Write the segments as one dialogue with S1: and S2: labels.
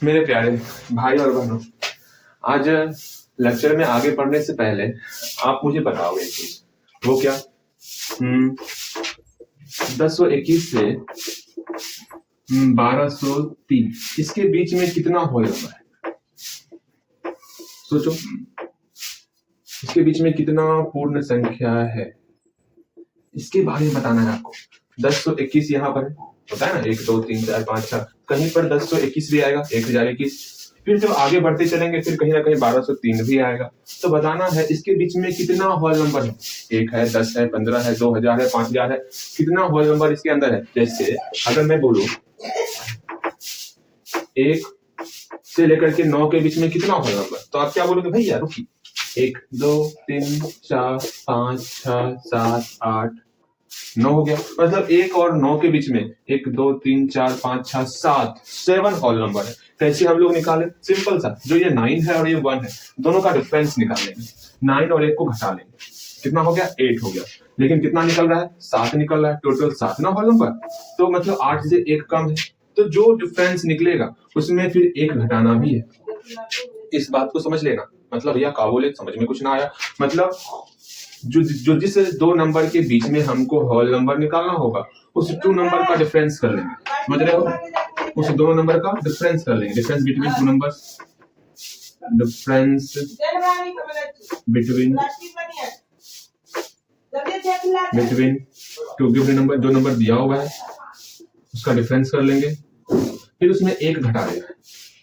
S1: मेरे प्यारे भाई और बहनों, आज लेक्चर में आगे बढ़ने से पहले आप मुझे बताओगे एक चीज। वो क्या? 1021 से 1203 इसके बीच में कितना होल नंबर है? सोचो, इसके बीच में कितना पूर्ण संख्या है, इसके बारे में बताना है आपको। 1021 यहाँ पर होता है ना, 1 2 3 4 5 6, कहीं पर 1021 भी आएगा, 1021। फिर जब आगे बढ़ते चलेंगे फिर कहीं ना कहीं 1203 भी आएगा। तो बताना है इसके बीच में कितना होल नंबर है। 1 है, 10 है, 15 है, 2000 है, 5000 है, कितना होल नंबर इसके अंदर है। जैसे अगर मैं बोलूं 1 से लेकर के 9 के बीच में कितना होल नंबर, तो आप क्या बोलोगे? भैया रुकिए, 1 2 3 4 5 6 7 8 9 हो गया। मतलब 1 और 9 के बीच में 1 2 3 4 5 6 7 7 होल नंबर है। कैसे हम लोग निकालें? सिंपल सा, जो ये 9 है और ये 1 है, दोनों का डिफरेंस निकाल लेंगे। 9 और 1 को घटा लेंगे, कितना हो गया? 8 हो गया। लेकिन कितना निकल रहा है? 7 निकल रहा है। टोटल 7 ना होल नंबर, तो मतलब 8 से 1 कम है। तो जो डिफरेंस निकलेगा उसमें फिर 1 घटाना भी है। इस बात को समझ लेना। मतलब भैया का बोले, समझ में कुछ ना आया। मतलब जो जिस 2 नंबर के बीच में हमको होल नंबर निकालना होगा, उस 2 नंबर का डिफरेंस कर लेंगे। समझ रहे हो? उस 2 नंबर का डिफरेंस कर लेंगे। Difference between 2 numbers, difference between 2 given number, जो नंबर दिया हुआ है उसका डिफरेंस कर लेंगे। फिर उसमें 1 घटा देना है।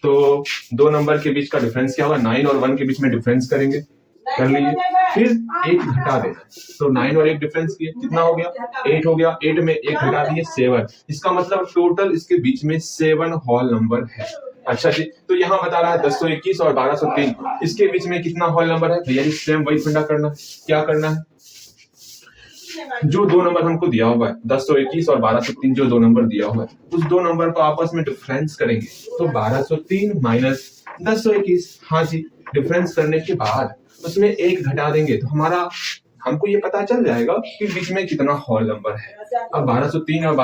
S1: तो 2 नंबर के बीच का डिफरेंस क्या होगा? 9 और 1 के बीच में डिफरेंस करेंगे, कर लिए। फिर 1 घटा देना। तो 9 और 1 डिफरेंस किए, कितना हो गया? 8 हो गया। 8 में 1 घटा दिए, 7। इसका मतलब टोटल इसके बीच में 7 होल नंबर है। अच्छा जी, तो यहाँ बता रहा है 1021 और 1203 इसके बीच में कितना होल नंबर है। भैया सेम वही फंडा करना है। क्या करना है? जो 2 नंबर हमको दिया हुआ है 1021 और 1203, जो 2 नंबर दिया हुआ है, उस 2 नंबर को आपस में डिफरेंस करेंगे। तो 1203 माइनस 1021, हाँ जी, डिफरेंस करने के बाद उसमें 1 घटा देंगे तो हमको ये पता चल जाएगा कि बीच में कितना होल नंबर है। अब 1203 और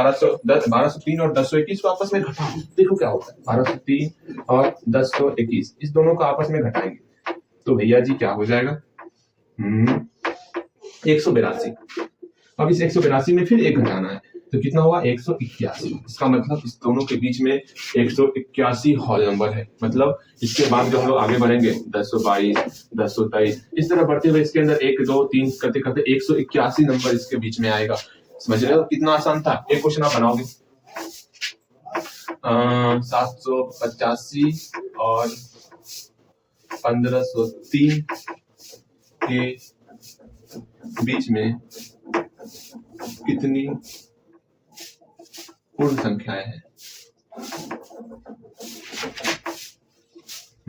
S1: 1021 को आपस में घटाओ, देखो क्या होता है। 1203 और 1021 इस दोनों को आपस में घटाएंगे तो भैया जी क्या हो जाएगा? 182। अब इस 182 में फिर 1 घटाना है तो कितना होगा? 181। इसका मतलब इस दोनों के बीच में 181 होल नंबर है। मतलब इसके बाद जो हम लोग आगे बढ़ेंगे 1022, 1023 इस तरह बढ़ते हुए इसके अंदर 1 2 3 करते करते 181 नंबर इसके बीच में आएगा। समझ रहे हो कितना आसान था? एक क्वेश्चन आप बनाओगे 785 और 1503 के बीच में कितनी पूर्ण संख्याएं हैं।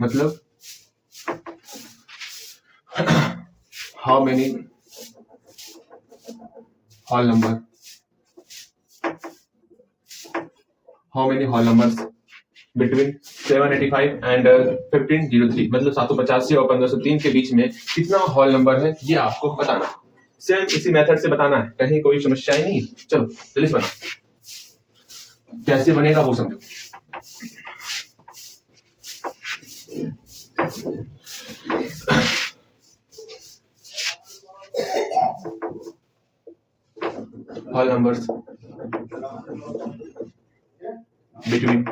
S1: मतलब how many whole numbers between 785 and 1503, मतलब 785 और 1503 के बीच में कितना होल नंबर है, ये आपको बताना है। सेम इसी मेथड से बताना है, कहीं कोई समस्या ही नहीं। चलो जल्दी से बना, कैसे बनेगा वो समझो। होल नंबर्स बिटवीन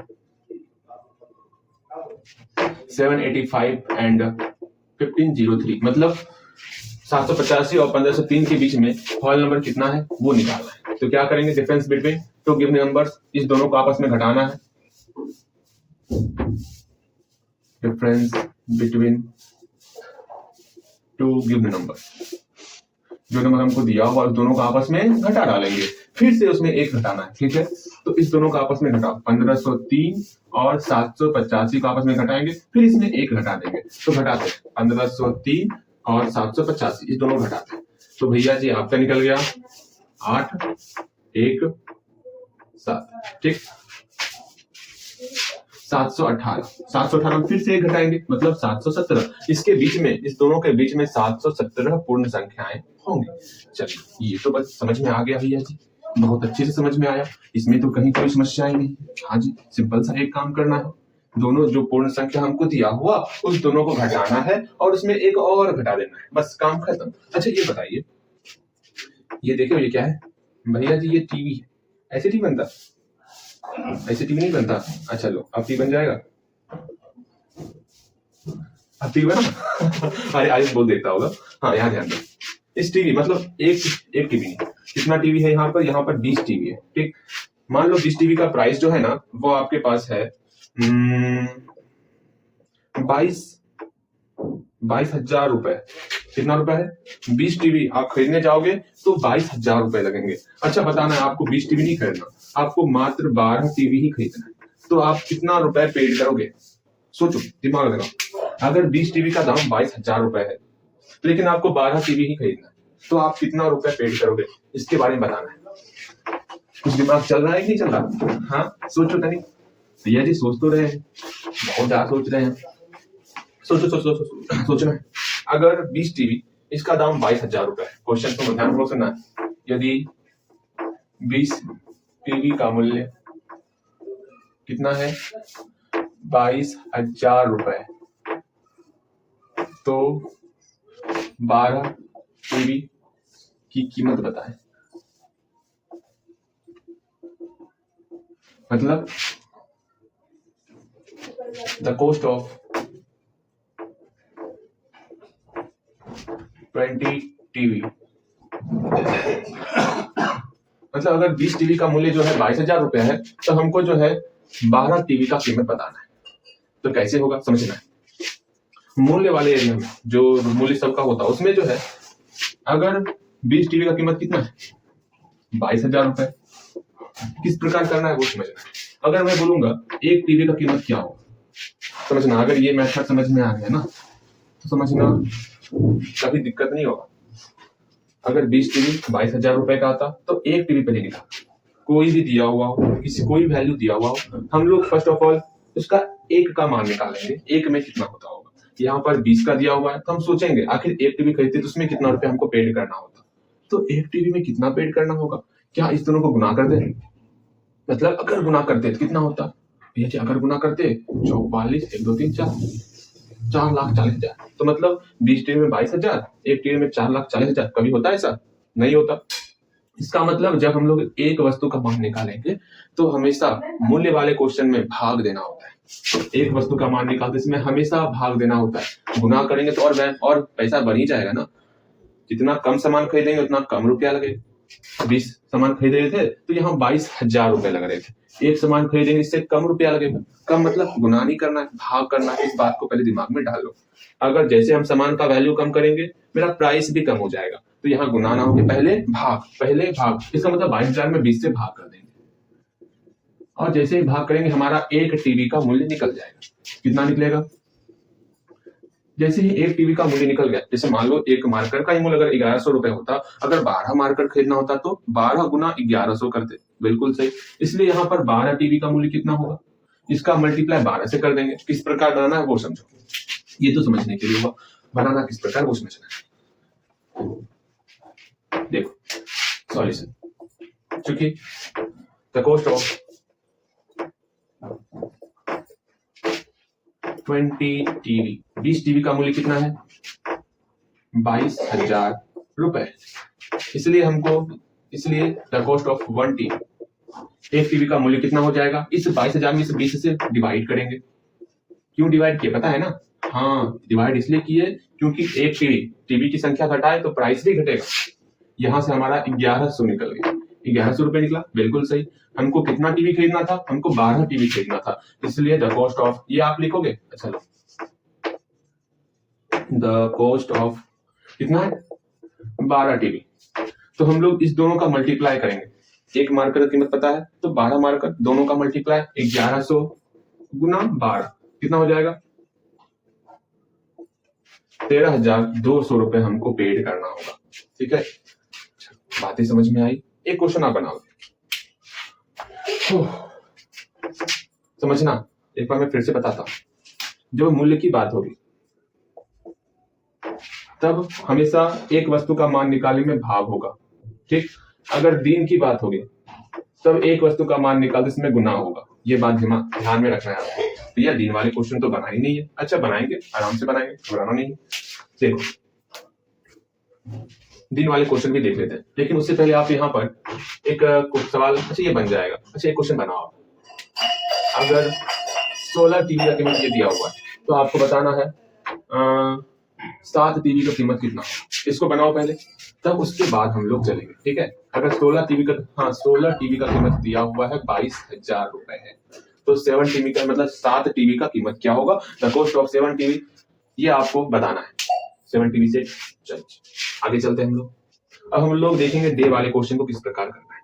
S1: 785 एंड 1503, मतलब 785 और 1503 के बीच में होल नंबर कितना है वो निकालना है। तो क्या करेंगे? डिफरेंस बिटवीन 2 गिवन नंबर्स, इस दोनों को आपस में घटाना है। डिफरेंस बिटवीन 2 गिवन नंबर, जो नंबर हमको दिया हुआ उस दोनों को आपस में घटा डालेंगे। फिर से उसमें 1 घटाना है, ठीक है? तो इस दोनों को आपस में घटाओ, 1503 और 785 को आपस में घटाएंगे, फिर इसमें 1 घटा देंगे। तो घटाते हैं 1503 और 785 इस दोनों घटाते हैं तो भैया जी आपका निकल गया 8 1 7, ठीक। 718 फिर से 1 घटाएंगे, मतलब 717। इसके बीच में, इस दोनों के बीच में 717 पूर्ण संख्याएं होंगी। चलिए ये तो बस समझ में आ गया भैया जी, बहुत अच्छे से समझ में आया। इसमें तो कहीं कोई समस्या ही नहीं। हाँ जी, सिंपल सा एक काम करना है, दोनों जो पूर्ण संख्या हमको दिया हुआ उस दोनों को घटाना है और उसमें एक और घटा देना है, बस काम खत्म। अच्छा ये बताइए, ये देखो ये क्या है भैया जी, ये टीवी है। ऐसे टीवी बनता? ऐसे टीवी नहीं बनता। अच्छा लो अब टीवी बन जाएगा, अब टीवी बना अरे आयुष बोल देता होगा। हाँ यहाँ ध्यान दो, इस टीवी मतलब एक टीवी नहीं, कितना टीवी है यहाँ पर 20 टीवी है। ठीक, मान लो 20 टीवी का प्राइस जो है ना वो आपके पास है 22,000 रुपए। कितना रुपए है? 20 टीवी आप खरीदने जाओगे तो 22,000 रुपए लगेंगे। अच्छा बताना है आपको 20 टीवी नहीं खरीदना, आपको मात्र 12 टीवी ही खरीदना है, तो आप कितना रुपए पेड करोगे? सोचो, दिमाग लगाओ। अगर 20 टीवी का दाम 22,000 रुपए है लेकिन आपको 12 टीवी ही खरीदना है, तो आप कितना रुपए पेड करोगे? इसके बारे में बताना है। कुछ दिमाग चल रहा है कि नहीं चल रहा? हाँ सोचो तनी भैया जी, सोच तो रहे हैं, बहुत ज्यादा सोच रहे हैं। सोचना है। अगर 20 टीवी इसका दाम 22,000 रुपए है, क्वेश्चन को ध्यान से सुनना है। यदि 20 टीवी का मूल्य कितना है? 22,000 रुपए, तो 12 टीवी की कीमत बताएं। मतलब द कॉस्ट ऑफ 20 टीवी, मतलब अगर 20 टीवी का मूल्य जो है 22,000 रुपए है, तो हमको जो है 12 टीवी का कीमत बताना है। तो कैसे होगा समझना है। मूल्य वाले एरिया में जो मूल्य सबका होता है उसमें जो है, अगर 20 टीवी का कीमत कितना है? 22,000 रुपए। किस प्रकार करना है वो समझना है। अगर मैं बोलूंगा एक टीवी का कीमत क्या होगा, समझना। अगर ये मेथड समझ में आ गया ना तो समझना कभी दिक्कत नहीं होगा। अगर 20 टीवी 22,000 रुपए का आता तो एक टीवी पे लिखा, कोई भी दिया हुआ हो, किसी कोई भी वैल्यू दिया हुआ हो, हम लोग फर्स्ट ऑफ ऑल उसका एक का मान निकालेंगे। एक में कितना होता होगा? यहाँ पर 20 का दिया हुआ है तो हम सोचेंगे आखिर एक टीवी खरीदते तो उसमें कितना रुपए हमको पेड करना होता, तो एक टीवी में कितना पेड करना होगा। क्या इस दोनों को गुना कर दे? मतलब अगर गुना करते तो कितना होता भैया जी? अगर गुना करते 44 1 2 3 4,40,000, तो मतलब 20 टीवी में 22,000, एक टीवी में 4,40,000। कभी होता है ऐसा? नहीं होता। इसका मतलब जब हम लोग एक वस्तु का मान निकालेंगे तो हमेशा मूल्य वाले क्वेश्चन में भाग देना होता है। एक वस्तु का मान निकालते इसमें हमेशा भाग देना होता है। गुना करेंगे तो और पैसा बढ़ ही जाएगा ना। जितना कम सामान खरीदेंगे उतना कम रुपया लगेगा। 20 सामान खरीद रहे थे तो यहाँ 22,000 रुपए लग रहे थे। एक सामान खरीदेंगे इससे कम रुपया लगेगा। कम मतलब गुना नहीं करना है, भाग करना है। इस बात को पहले दिमाग में डाल लो। अगर जैसे हम सामान का वैल्यू कम करेंगे मेरा प्राइस भी कम हो जाएगा, तो यहाँ गुना ना होके पहले भाग। इसका मतलब 22,000 में 20 से भाग कर देंगे और जैसे ही भाग करेंगे हमारा एक टीवी का मूल्य निकल जाएगा। कितना निकलेगा? जैसे ही एक टीवी का मूल्य निकल गया, जैसे मान लो एक मार्कर का ही मूल्य अगर 1100 रुपए होता, अगर 12 मार्कर खरीदना होता तो 12 गुना 1100 करते। बिल्कुल सही। इसलिए यहाँ पर 12 टीवी का मूल्य कितना होगा? इसका मल्टीप्लाई 12 से कर देंगे। किस प्रकार बनाना है वो समझो, ये तो समझने के लिए होगा। बनाना किस प्रकार वो समझना है। देखो सॉल्यूशन, चूंकि the cost of 20 TV, 20 TV का मूल्य कितना है? 22,000 रुपए। इसलिए द कॉस्ट ऑफ 1 टीवी, एक टीवी का मूल्य कितना हो जाएगा? इस 22,000 में से 20 से डिवाइड करेंगे। क्यों डिवाइड किया पता है ना? हाँ डिवाइड इसलिए किए क्योंकि एक टीवी की संख्या घटाए तो प्राइस भी घटेगा। यहां से हमारा 1100 निकल गया, 1100 रुपए निकला। बिल्कुल सही। हमको कितना टीवी खरीदना था? हमको 12 टीवी खरीदना था। इसलिए द कॉस्ट ऑफ, ये आप लिखोगे। अच्छा लो, द कॉस्ट ऑफ कितना है? 12 टीवी। तो हम लोग इस दोनों का मल्टीप्लाई करेंगे। एक मार्कर की कीमत पता है तो 12 मार्कर, दोनों का मल्टीप्लाई 1100 गुना 12 कितना हो जाएगा? 13,200 रुपए हमको पेड करना होगा। ठीक है, बातें समझ में आई? एक क्वेश्चन आप बनाओगे, समझना। एक बार मैं फिर से बताता हूं। जब मूल्य की बात होगी तब हमेशा एक वस्तु का मान निकालने में भाग होगा। ठीक, अगर दिन की बात होगी तब एक वस्तु का मान निकालते इसमें गुना होगा। ये बात ध्यान में रखना है आपको। भैया दिन वाले क्वेश्चन तो बना ही नहीं है। अच्छा बनाएंगे, आराम से बनाएंगे, घबराना नहीं। देखो दिन वाले क्वेश्चन भी देख लेते हैं, लेकिन उससे पहले आप यहाँ पर एक सवाल, अच्छा ये बन जाएगा। अच्छा एक क्वेश्चन बनाओ आप। अगर 16 टीवी का कीमत ये दिया हुआ है तो आपको बताना है 7 टीवी का कीमत कितना है। इसको बनाओ पहले, तब उसके बाद हम लोग चलेंगे, ठीक है। अगर 16 टीवी का कीमत दिया हुआ है 22,000 रुपए है, तो 7 टीवी का मतलब 7 टीवी का कीमत क्या होगा, द कॉस्ट ऑफ 7 टीवी, ये आपको बताना है। 7 टीवी से चल आगे चलते हैं हम लोग। अब हम लोग देखेंगे डे वाले क्वेश्चन को किस प्रकार करना है।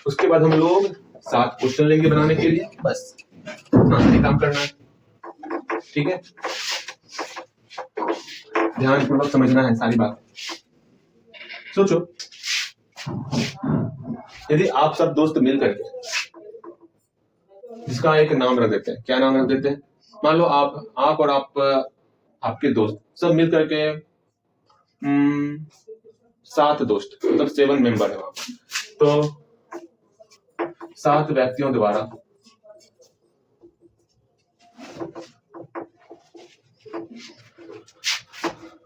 S1: उसके बाद हम लोग 7 क्वेश्चन लेंगे बनाने के लिए, बस ये काम करना है, ठीक है। ध्यानपूर्वक समझना है सारी बात। सोचो, यदि आप सब दोस्त मिल करके, इसका एक नाम रख देते हैं, क्या नाम रख देते हैं, मान लो आप और आपके दोस्त सब मिल करके 7 दोस्त, मतलब 7 मेंबर है वहां पर। तो 7 व्यक्तियों द्वारा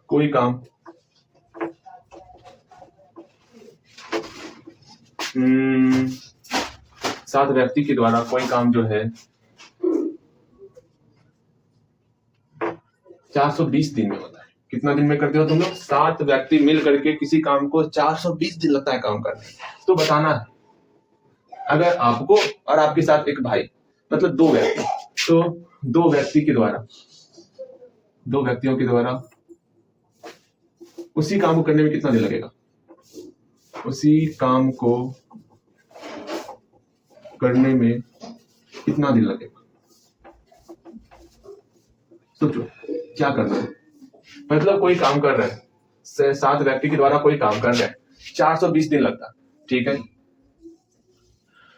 S1: कोई काम 7 व्यक्ति के द्वारा कोई काम जो है 420 दिन में होता है। कितना दिन में करते हो तुम लोग? 7 व्यक्ति मिल करके किसी काम को 420 दिन लगता है काम करने। तो बताना है, अगर आपको और आपके साथ एक भाई, मतलब 2 व्यक्ति, तो 2 व्यक्तियों के द्वारा उसी काम को करने में कितना दिन लगेगा? उसी काम को करने में कितना दिन लगेगा? सोचो क्या करना है। मतलब कोई काम कर रहे हैं, 7 व्यक्ति के द्वारा कोई काम कर रहे हैं, 420 दिन लगता है, ठीक है।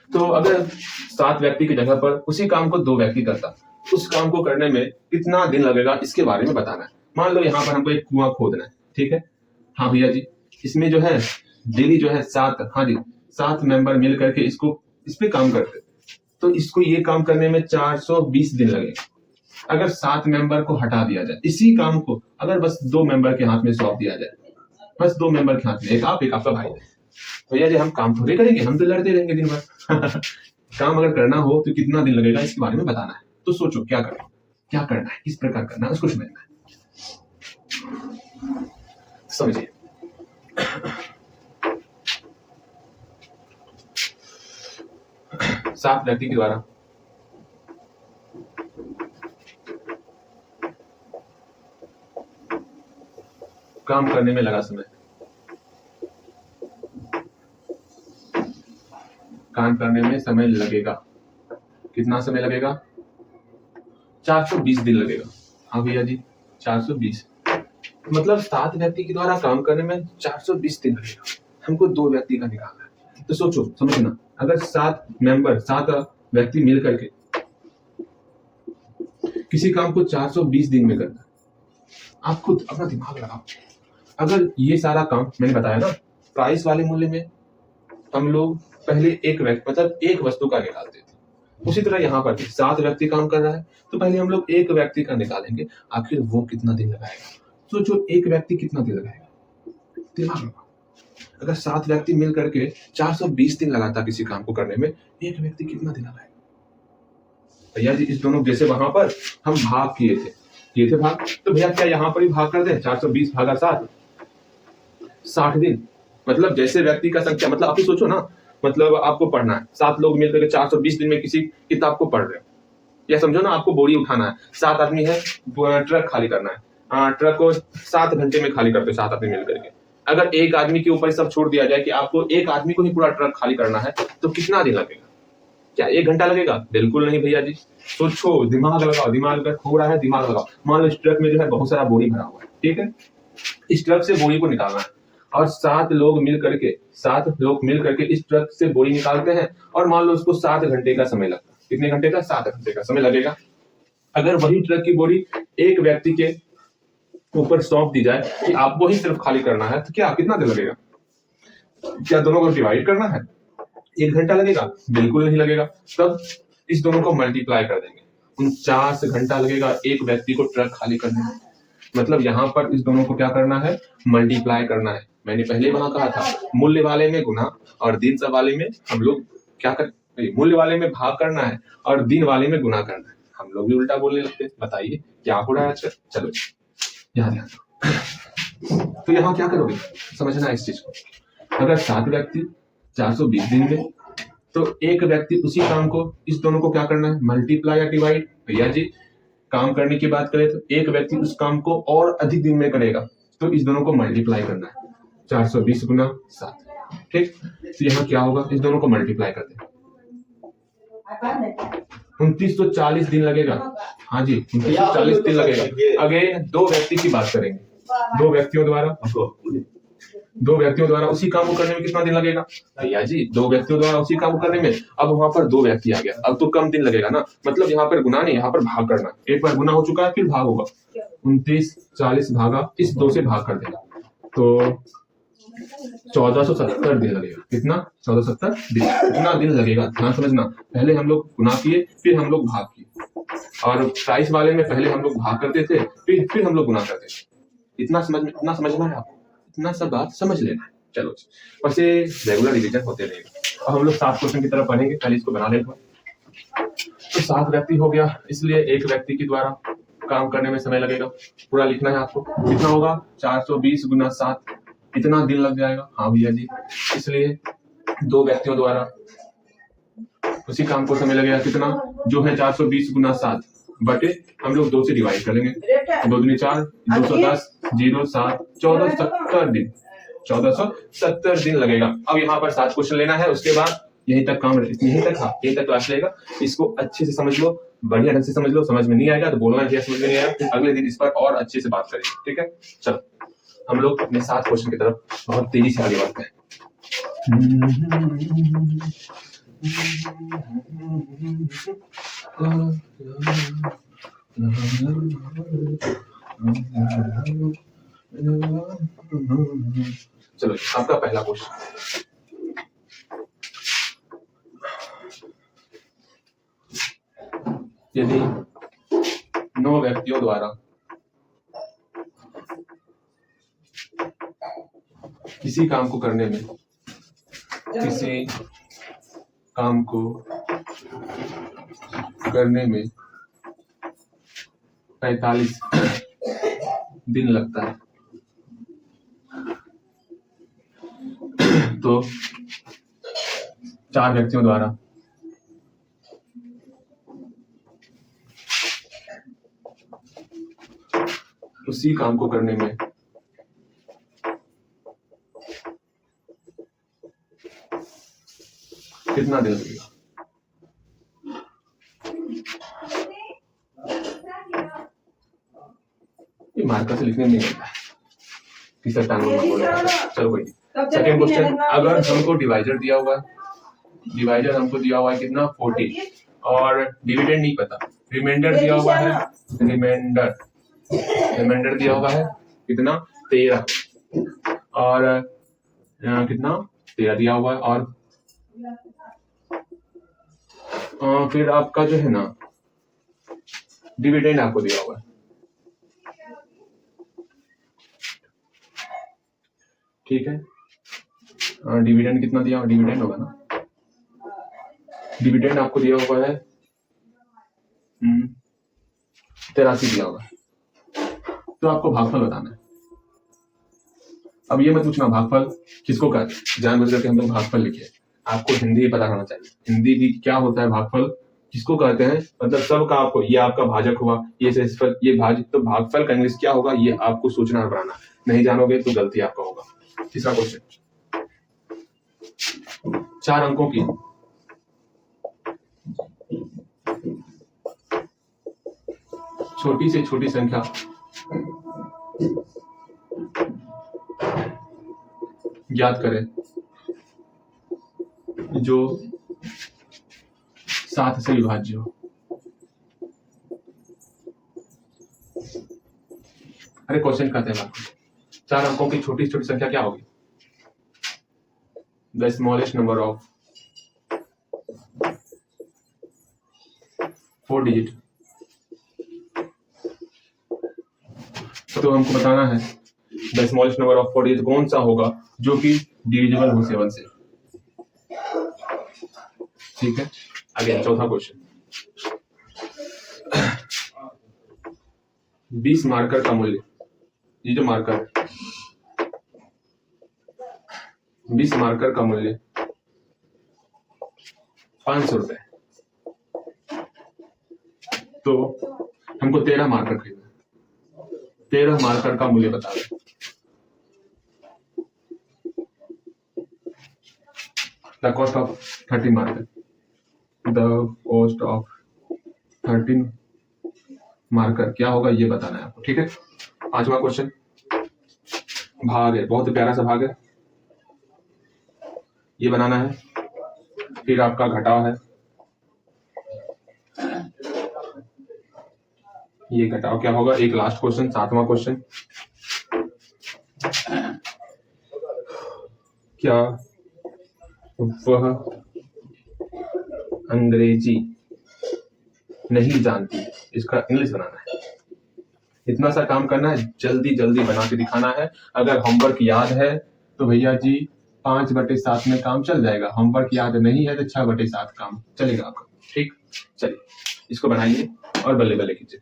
S1: तो अगर 7 व्यक्ति की जगह पर उसी काम को 2 व्यक्ति करता, उस काम को करने में कितना दिन लगेगा, इसके बारे में बताना है। मान लो यहाँ पर हमको एक कुआं खोदना है, ठीक है। हाँ भैया जी, इसमें जो है डेली जो है 7 मेंबर मिल करके इस पे काम करते, तो इसको ये काम करने में 420 दिन लगेगा। अगर 7 मेंबर को हटा दिया जाए, इसी काम को अगर बस 2 मेंबर के हाथ में सौंप दिया जाए, बस 2 मेंबर के हाथ में, एक आपका भाई, भैया जी हम काम थोड़े करेंगे, हम तो लड़ते रहेंगे दिन भर। काम अगर करना हो तो कितना दिन लगेगा, इसके बारे में बताना है। तो सोचो क्या करना है, किस प्रकार करना है, उसको समझना है। समझिए, सात व्यक्ति के द्वारा काम करने में लगा समय, काम करने में समय लगेगा। कितना समय लगेगा? 420 दिन लगेगा। हाँ भैया जी 420, मतलब 7 व्यक्ति के द्वारा काम करने में 420 दिन लगेगा। हमको 2 व्यक्ति का निकालना है। तो सोचो, समझना, अगर 7 व्यक्ति मिल करके किसी काम को 420 दिन में करना है, आप खुद अपना दिमाग लगाओ। अगर ये सारा काम मैंने बताया ना, प्राइस वाले मूल्य में हम लोग पहले एक वस्तु का निकालते थे, उसी तरह यहाँ पर 7 व्यक्ति काम कर रहा है, तो पहले हम लोग एक व्यक्ति का निकालेंगे। आखिर वो कितना दिन लगाएगा? सोचो, एक व्यक्ति कितना दिन लगाएगा, दिमाग लगाओ। अगर 7 व्यक्ति मिल करके 420 दिन लगाता किसी काम को करने में, एक व्यक्ति कितना दिन लगाएगा? भैया जी इस दोनों, जैसे वहां पर हम भाग किए थे भाग, तो भैया क्या यहाँ पर भी भाग कर दे? 420 भागा 7, 60 दिन। मतलब जैसे व्यक्ति का संख्या, मतलब आप ही सोचो ना, मतलब आपको पढ़ना है, 7 लोग मिलकर 420 दिन में किसी किताब को पढ़ रहे हैं, या समझो ना आपको बोरी उठाना है, 7 आदमी है, ट्रक खाली करना है, ट्रक को 7 घंटे में खाली करते 7 आदमी मिलकर के। अगर एक आदमी के ऊपर सब छोड़ दिया जाए कि आपको एक आदमी को ही पूरा ट्रक खाली करना है, तो कितना दिन लगेगा? क्या 1 घंटा लगेगा? बिल्कुल नहीं भैया जी। सोचो, दिमाग लगाओ, दिमाग अगर खो रहा है दिमाग लगाओ। मान लो इस ट्रक में जो है बहुत सारा बोरी भरा हुआ है, ठीक है, इस ट्रक से बोरी को निकालना है, और 7 लोग मिल करके इस ट्रक से बोरी निकालते हैं, और मान लो उसको 7 घंटे का समय लगता है। कितने घंटे का? 7 घंटे का समय लगेगा। अगर वही ट्रक की बोरी एक व्यक्ति के ऊपर सौंप दी जाए कि आपको ही सिर्फ खाली करना है, तो क्या कितना दिन लगेगा? क्या दोनों को डिवाइड करना है? 1 घंटा लगेगा? बिल्कुल नहीं लगेगा। तब इस दोनों को मल्टीप्लाई कर देंगे। 49 घंटा लगेगा एक व्यक्ति को ट्रक खाली करने में। मतलब यहाँ पर इस दोनों को क्या करना है? मल्टीप्लाई करना है। मैंने पहले वहां कहा था मूल्य वाले में गुना और दिन सब वाले में हम लोग क्या कर, मूल्य वाले में भाग करना है और दिन वाले में गुना करना है। हम लोग भी उल्टा बोलने लगते हैं। बताइए क्या हो रहा है आजकल? चलो यहाँ ध्यान दो। तो यहाँ क्या करोगे समझना है इस चीज को। अगर 7 व्यक्ति 420 दिन में, तो एक व्यक्ति उसी काम को इस दोनों को क्या करना है? मल्टीप्लाई या डिवाइड। भैया जी काम करने की बात करें तो एक व्यक्ति उस काम को और अधिक दिन में करेगा, तो इस दोनों को मल्टीप्लाई करना है। 420 गुना 7। ठीक, तो यहाँ क्या होगा? इस दोनों को मल्टीप्लाई कर दें। 2940 दिन लगेगा। हाँ जी 2940 दिन लगेगा। अगेन 2 व्यक्ति की बात करेंगे। 2 व्यक्तियों द्वारा उसी काम को करने में कितना दिन लगेगा? भैया जी 2 व्यक्तियों द्वारा उसी काम को करने में, अब वहां पर 2 व्यक्ति आ गया, अब तो कम दिन लगेगा ना। मतलब यहाँ पर गुना नहीं, यहाँ पर भाग करना। एक बार गुना हो चुका है फिर भाग होगा। 2940 भागा इस 2 से भाग कर देगा तो 1470 दिन लगेगा। कितना? 1470 दिन। इतना दिन लगेगा। ध्यान समझना, पहले हम लोग गुना किए फिर हम लोग भाग किए, और प्राइस वाले में पहले हम लोग भाग करते थे फिर हम लोग गुना करते थे। इतना समझना है आपको, इतना सब बात समझ लेना है। चलो और से रेगुलर रिवीजन होते रहेगा। अब हम लोग 7 क्वेश्चन की तरफ पढ़ेंगे। पहले इसको बना लेते हैं। तो 7 व्यक्ति हो गया, इसलिए एक व्यक्ति के द्वारा काम करने में समय लगेगा। पूरा लिखना है आपको। कितना होगा? 420 गुना 7। इतना दिन लग जाएगा। हाँ भैया जी, इसलिए 2 व्यक्तियों द्वारा उसी काम को समय लगेगा। कितना? जो है 420 गुना 7 बटे हम लोग 2 से डिवाइड कर लेंगे। 2 दूनी 4, 210 0 7 1470 दिन। 1470 दिन लगेगा। अब यहाँ पर 7 क्वेश्चन लेना है, उसके बाद यहीं तक काम, यहीं तक क्लास लेगा। इसको अच्छे से समझ लो, बढ़िया ढंग से समझ लो। समझ में नहीं आएगा तो बोलना है समझ में नहीं आया, फिर अगले दिन इस पर और अच्छे से बात करेंगे। ठीक है, चलो हम लोग अपने 7 क्वेश्चन की तरफ बहुत तेजी से आगे बढ़ते हैं। चलो आपका पहला क्वेश्चन। यदि 9 व्यक्तियों द्वारा किसी काम को करने में 45 दिन लगता है, तो 4 व्यक्तियों द्वारा उसी काम को करने में कितना दिन लगेगा? ये मार्कर से लिखने में नहीं आता है। तीसरा टाइम चलो कोई। सेकंड क्वेश्चन, अगर हमको डिवाइजर दिया हुआ है, डिवाइजर हमको दिया हुआ है कितना? 40, और डिविडेंड नहीं पता, रिमाइंडर दिया हुआ है, रिमाइंडर दिया हुआ है कितना? 13, और कितना? 13 दिया हुआ है, और फिर आपका जो है ना डिविडेंड आपको दिया हुआ है। ठीक है, डिविडेंड कितना दिया? डिविडेंड होगा ना, डिविडेंड आपको दिया हुआ है 83 दिया हुआ है। तो आपको भागफल बताना है। अब ये मत पूछना भागफल किसको कहते हैं, जानबूझ करके हम लोग भागफल लिखे। आपको हिंदी ही पता होना चाहिए, हिंदी भी क्या होता है, भागफल किसको कहते हैं, मतलब सबका आपको, ये आपका भाजक हुआ, ये शेषफल, ये भाजक, तो भागफल का इंग्लिश क्या होगा ये आपको सोचना और बनाना। नहीं जानोगे तो गलती आपका होगा। तीसरा क्वेश्चन, 4 अंकों की छोटी से छोटी संख्या ज्ञात करें जो 7 से विभाज्य हो। अरे क्वेश्चन कहते हैं आपको 4 अंकों की छोटी से छोटी संख्या क्या होगी? The smallest number of 4 digit. तो हमको बताना है the smallest number of 4 digit कौन सा होगा जो कि डिविजिबल हो 7 से। ठीक है, आगे चौथा क्वेश्चन। 20 मार्कर का मूल्य, ये जो मार्कर 20 मार्कर का मूल्य 500 रुपए, तो हमको 13 मार्कर खरीदना है। 13 मार्कर का मूल्य बता दो। The cost of 30 marker, the cost of 13 marker क्या होगा ये बताना है आपको। ठीक है, 5वां क्वेश्चन, भाग है, बहुत प्यारा सा भाग है, ये बनाना है। फिर आपका घटाव है, ये घटाव क्या होगा। एक लास्ट क्वेश्चन, 7वां क्वेश्चन, क्या वह अंग्रेजी नहीं जानती, इसका इंग्लिश बनाना है। इतना सा काम करना है, जल्दी जल्दी बना के दिखाना है। अगर होमवर्क याद है तो भैया जी 5/7 में काम चल जाएगा। होमवर्क याद नहीं है तो 6/7 काम चलेगा आपका। ठीक, चलिए इसको बनाइए और बल्ले बल्ले कीजिए।